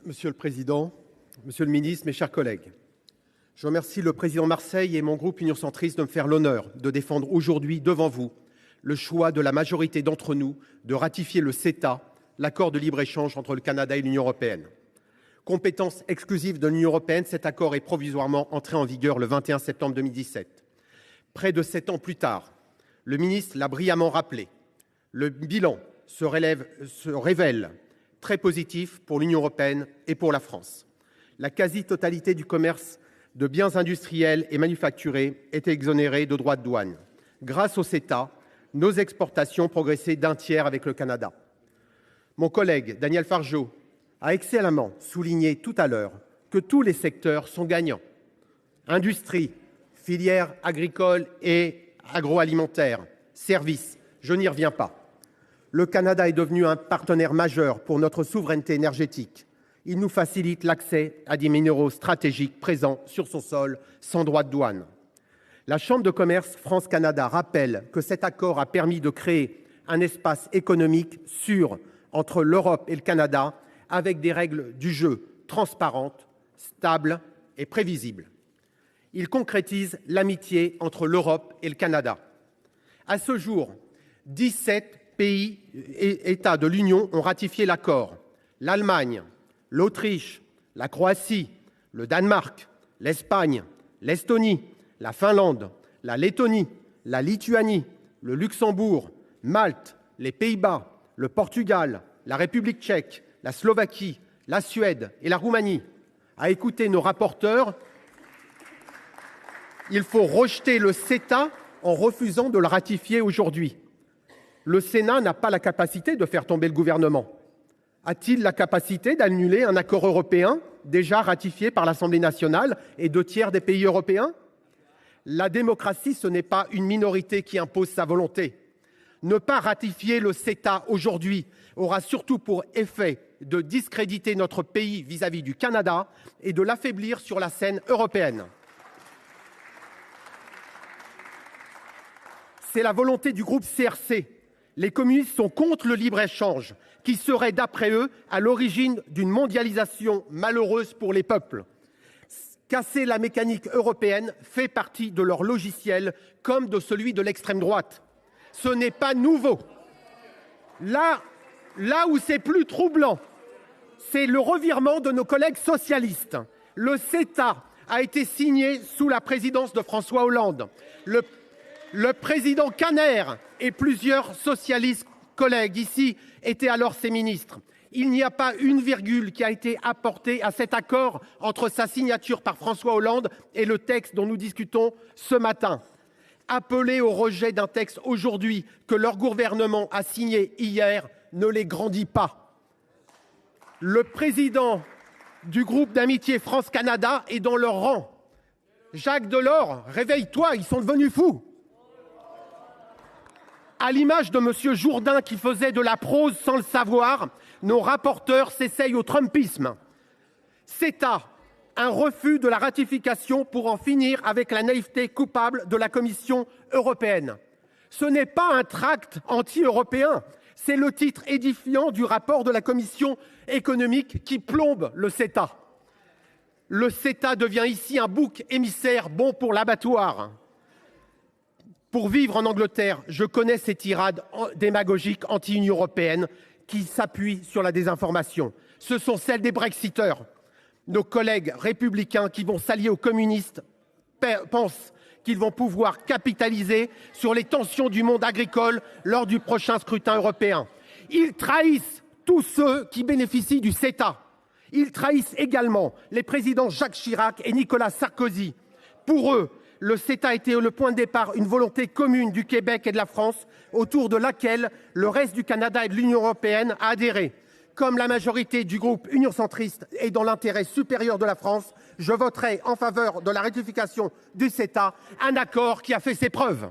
Monsieur le Président, Monsieur le Ministre, mes chers collègues, je remercie le président Marseille et mon groupe Union Centriste de me faire l'honneur de défendre aujourd'hui devant vous le choix de la majorité d'entre nous de ratifier le CETA, l'accord de libre-échange entre le Canada et l'Union européenne. Compétence exclusive de l'Union européenne, cet accord est provisoirement entré en vigueur le 21 septembre 2017. Près de 7 ans plus tard, le ministre l'a brillamment rappelé, le bilan se révèle très positif pour l'Union européenne et pour la France. La quasi-totalité du commerce de biens industriels et manufacturés est exonérée de droits de douane. Grâce au CETA, nos exportations progressaient d'un tiers avec le Canada. Mon collègue Daniel Fargeot a excellemment souligné tout à l'heure que tous les secteurs sont gagnants. Industrie, filière agricole et agroalimentaire, services, je n'y reviens pas. Le Canada est devenu un partenaire majeur pour notre souveraineté énergétique. Il nous facilite l'accès à des minéraux stratégiques présents sur son sol sans droit de douane. La Chambre de commerce France-Canada rappelle que cet accord a permis de créer un espace économique sûr entre l'Europe et le Canada avec des règles du jeu transparentes, stables et prévisibles. Il concrétise l'amitié entre l'Europe et le Canada. À ce jour, 17 pays et États de l'Union ont ratifié l'accord. L'Allemagne, l'Autriche, la Croatie, le Danemark, l'Espagne, l'Estonie, la Finlande, la Lettonie, la Lituanie, le Luxembourg, Malte, les Pays-Bas, le Portugal, la République tchèque, la Slovaquie, la Suède et la Roumanie. À écouter nos rapporteurs, il faut rejeter le CETA en refusant de le ratifier aujourd'hui. Le Sénat n'a pas la capacité de faire tomber le gouvernement. A-t-il la capacité d'annuler un accord européen déjà ratifié par l'Assemblée nationale et 2/3 des pays européens ? La démocratie, ce n'est pas une minorité qui impose sa volonté. Ne pas ratifier le CETA aujourd'hui aura surtout pour effet de discréditer notre pays vis-à-vis du Canada et de l'affaiblir sur la scène européenne. C'est la volonté du groupe CRC. Les communistes sont contre le libre-échange, qui serait, d'après eux, à l'origine d'une mondialisation malheureuse pour les peuples. Casser la mécanique européenne fait partie de leur logiciel, comme de celui de l'extrême droite. Ce n'est pas nouveau. Là où c'est plus troublant, c'est le revirement de nos collègues socialistes. Le CETA a été signé sous la présidence de François Hollande. Le président Kanner et plusieurs socialistes collègues ici étaient alors ses ministres. Il n'y a pas une virgule qui a été apportée à cet accord entre sa signature par François Hollande et le texte dont nous discutons ce matin. Appeler au rejet d'un texte aujourd'hui que leur gouvernement a signé hier ne les grandit pas. Le président du groupe d'amitié France-Canada est dans leur rang. Jacques Delors, réveille-toi, ils sont devenus fous. À l'image de M. Jourdain qui faisait de la prose sans le savoir, nos rapporteurs s'essayent au trumpisme. CETA, un refus de la ratification pour en finir avec la naïveté coupable de la Commission européenne. Ce n'est pas un tract anti-européen, c'est le titre édifiant du rapport de la Commission économique qui plombe le CETA. Le CETA devient ici un bouc émissaire bon pour l'abattoir. Pour vivre en Angleterre, je connais ces tirades démagogiques anti-Union européenne qui s'appuient sur la désinformation. Ce sont celles des Brexiteurs. Nos collègues républicains qui vont s'allier aux communistes pensent qu'ils vont pouvoir capitaliser sur les tensions du monde agricole lors du prochain scrutin européen. Ils trahissent tous ceux qui bénéficient du CETA. Ils trahissent également les présidents Jacques Chirac et Nicolas Sarkozy. Pour eux, le CETA était le point de départ, une volonté commune du Québec et de la France, autour de laquelle le reste du Canada et de l'Union européenne a adhéré. Comme la majorité du groupe Union Centriste est dans l'intérêt supérieur de la France, je voterai en faveur de la ratification du CETA, un accord qui a fait ses preuves.